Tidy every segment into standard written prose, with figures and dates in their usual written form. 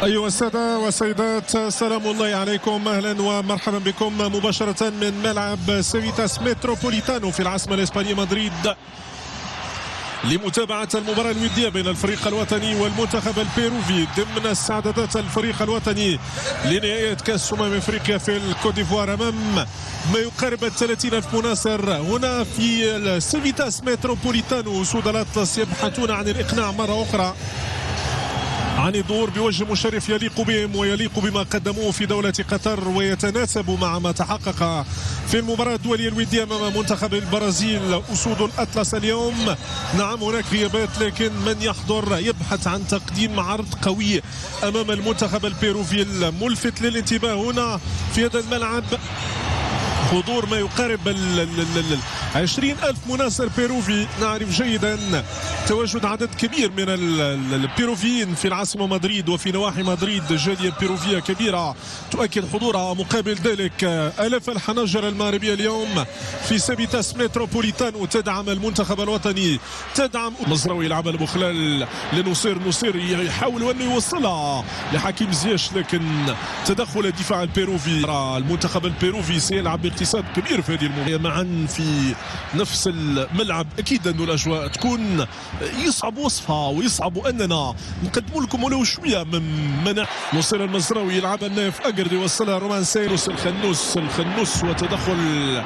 أيها السادة والسيدات، سلام الله عليكم، أهلا ومرحبا بكم مباشرة من ملعب سيفيتاس متروبوليتانو في العاصمة الإسبانية مدريد لمتابعة المباراة الودية بين الفريق الوطني والمنتخب البيروفي ضمن استعدادات الفريق الوطني لنهاية كأس أفريقيا في الكوت ديفوار أمام ما يقارب 30,000 مناصر هنا في سيفيتاس متروبوليتانو. أسود الأطلس يبحثون عن الإقناع مرة أخرى عن الظهور بوجه مشرف يليق بهم ويليق بما قدموه في دولة قطر ويتناسب مع ما تحقق في المباراة الدولية الودية أمام منتخب البرازيل. أسود الأطلس اليوم نعم هناك غيابات، لكن من يحضر يبحث عن تقديم عرض قوي أمام المنتخب البيروفي. الملفت للانتباه هنا في هذا الملعب حضور ما يقارب 20,000 مناصر بيروفي. نعرف جيدا تواجد عدد كبير من البيروفيين في العاصمة مدريد وفي نواحي مدريد، جالية بيروفية كبيرة تؤكد حضورها. مقابل ذلك آلاف الحناجر المغربية اليوم في سيفيتاس متروبوليتانو تدعم المنتخب الوطني، تدعم مزراوي يلعب المخلال لنصير. نصير يحاول أن يوصلها لحكيم زياش، لكن تدخل الدفاع البيروفي. المنتخب البيروفي سيلعب باقتصاد كبير في هذه المباراة معا في نفس الملعب. اكيد انه الاجواء تكون يصعب وصفها ويصعب اننا نقدم لكم ولو شويه من منع. نصير المزراوي يلعب الناف اقرد يوصلها رومان سيروس. الخنوس وتدخل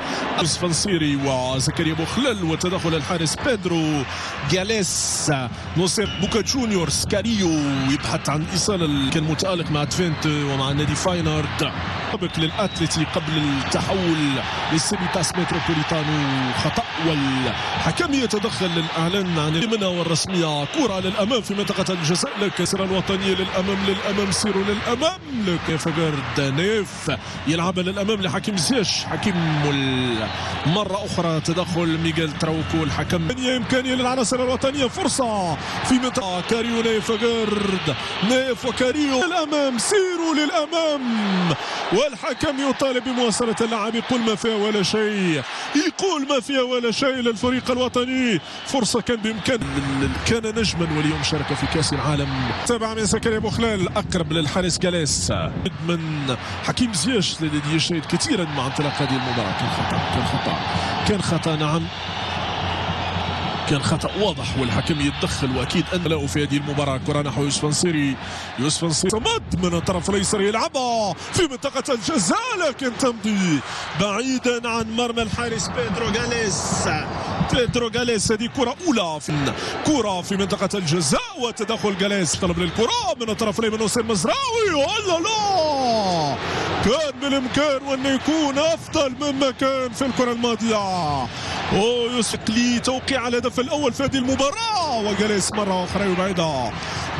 فنصيري وزكريا بوخلل وتدخل الحارس بيدرو جاليس. نصير بوكا جونيور سكاريو يبحث عن ايصال، كان متالق مع تفينت ومع نادي فاينارد. سابق للاتلتي قبل التحول للسيفيتاس متروبوليتانو. خطأ والحكم يتدخل للإعلان عن المنى والرسمية. كرة للأمام في منطقة الجزاء، الكسرة الوطنية للأمام سيروا للأمام. فجرد نيف يلعب للأمام لحكيم زياش. حكيم مرة أخرى تدخل ميغيل تراوكو الحكم. إمكانية للعناصر الوطنية، فرصة في منطقة كاريو نيف وكاريو للأمام، سيروا للأمام والحكم يطالب بمواصلة اللعب. يقول ما فيها ولا شيء للفريق الوطني. فرصة كان بإمكان، كان نجما واليوم شارك في كأس العالم. تابع من زكريا بوخلال أقرب للحارس جاليس من حكيم زياش الذي يجتهد كثيرا مع انطلاق هذه المباراة. كان خطأ نعم، كان خطأ واضح والحكم يتدخل، واكيد ان له في هذه المباراه. كره نحو يوسف فنصيري صمد من الطرف الايسر يلعبها في منطقه الجزاء، لكن تمضي بعيدا عن مرمى الحارس بيدرو جاليس. هذه كره اولى في منطقه الجزاء وتدخل جاليس. طلب للكره من الطرف الايمن نصير مزراوي. لا كان بالامكان وان يكون افضل مما كان في الكره الماضيه. يوسف لتوقيع الهدف الاول في هذه المباراه، وجاليس مره اخرى يبعدها.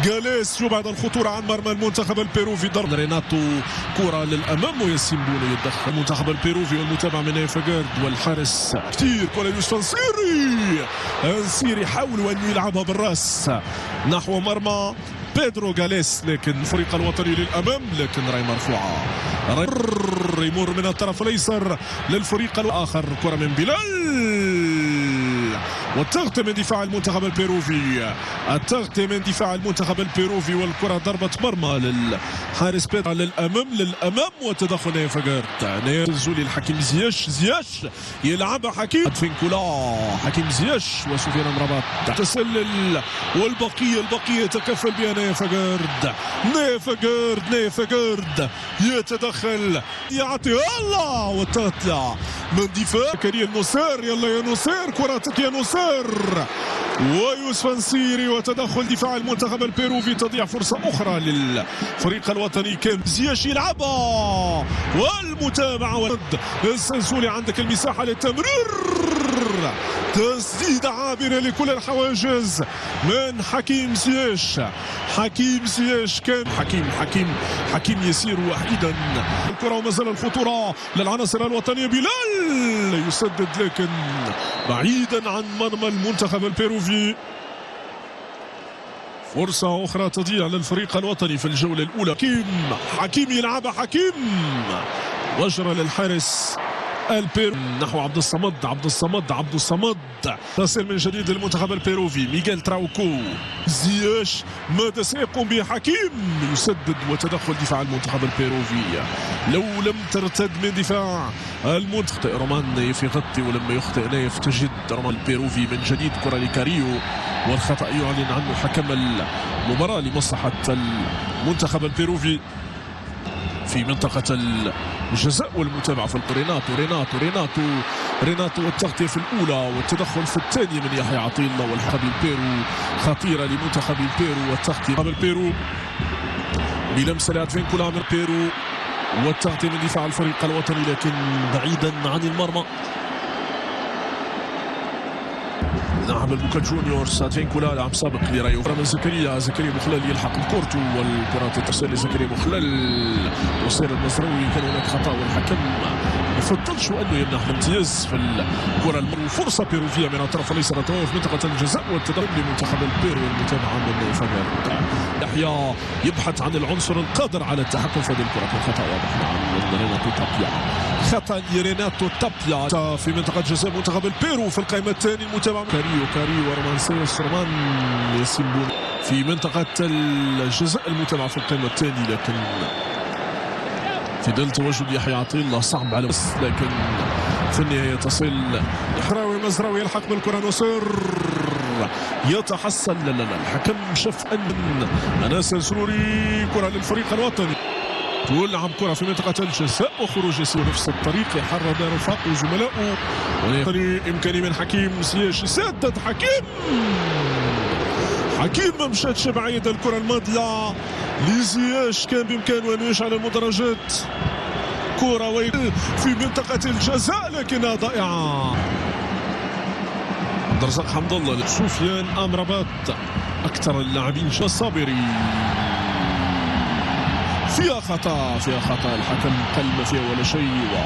جاليس يبعد الخطوره عن مرمى المنتخب البيروفي. ضرب ريناتو، كره للامام وياسين بونو يتدخل. المنتخب البيروفي والمتابعه من نيفاجارد والحارس كثير. كره يوسف فنصيري حاولوا ان يلعبها بالراس نحو مرمى بيدرو جاليس، لكن الفريق الوطني للامام، لكن راي مرفوعه. يمر من الطرف الايسر للفريق الاخر. كره من بلال والتغطية من دفاع المنتخب البيروفي. والكرة ضربة مرمى للحارس بيدرو للأمام وتدخل نيفاجارد. نزولي الحكيم زياش يلعبها حكيم زياش وسفيان امرابط تسلل، والبقية يتكفل بها نيفاجارد يتدخل يعطي الله والتغطية من دفاع كريم نصير. يلا يا نصير، كرتك يا نصير. ويوسف فنصيري وتدخل دفاع المنتخب البيروفي. تضيع فرصة أخرى للفريق الوطني. كان زياش يلعبها والمتابعة السنسولي. عندك المساحة للتمرير، تسديدة عابرة لكل الحواجز من حكيم زياش. كان حكيم يسير وحيدا. الكرة وما زال الخطورة للعناصر الوطنية. بلال يسدد لكن بعيدا عن مرمى المنتخب البيروفي. فرصة أخرى تضيع للفريق الوطني في الجولة الأولى. حكيم يلعبها وجرى للحارس البيرو نحو عبد الصمد تصل من جديد للمنتخب البيروفي. ميغيل تراوكو زياش ماذا سيقوم به حكيم؟ يسدد وتدخل دفاع المنتخب البيروفي. لو لم ترتد من دفاع المنتخب رومان نايف يغطي، ولما يخطئ نايف تجد رومان البيروفي من جديد كرة لكاريو، والخطأ يعلن عنه حكم المباراة لمصلحة المنتخب البيروفي في منطقة الجزاء. والمتابعة في ريناتو والتغطية في الأولى والتدخل في الثانية من يحيى عطية الله. والحقب البيرو خطيرة لمنتخب البيرو، والتغطية البيرو بلمسة لأدفينكولا من البيرو، والتغطية من دفاع الفريق الوطني لكن بعيدا عن المرمى. لاعب البوكا جونيورز أدفينكولا لاعب سابق لرايو من زكريا مخلل يلحق الكورتو، والكرة تصل لزكريا مخلل وصير المزروي. كان هناك خطأ والحكم ما فضلش انه يمنح الامتياز في الكرة. فرصة بيروفية من الطرف الايسر في منطقة الجزاء، والتدرب لمنتخب البيرو والمتابعة من فجر. يحيى يبحث عن العنصر القادر على التحكم في هذه الكرة. خطأ واضح من ريناتو تابيا، خطأ لريناتو تابيا في منطقة جزاء منتخب البيرو. في القائمة الثانية المتابعة كاريو ورومانسيوس رومان يسيمبون في منطقة الجزاء. المتابعة في القائمة الثانية، لكن في ظل تواجد يحيى عطية الله صعب على لكن في النهاية تصل حراوي مزراوي يلحق بالكرة. نصر يتحصل لا الحكم شاف ان اناس السروري كرة للفريق الوطني، تلعب كرة في منطقة الجزاء وخروج يسير نفس الطريق. يحرر رفاق وزملائه إمكاني من حكيم زياش يسدد. حكيم ما مشاتش بعيد. الكرة الماضية لزياش كان بإمكانه أن يجعل المدرجات كرة في منطقة الجزاء لكنها ضائعة. عبد الرزاق حمد الله، سفيان أمرابات، أكثر اللاعبين الصابري. فيها خطأ الحكم قال ما فيها ولا شيء.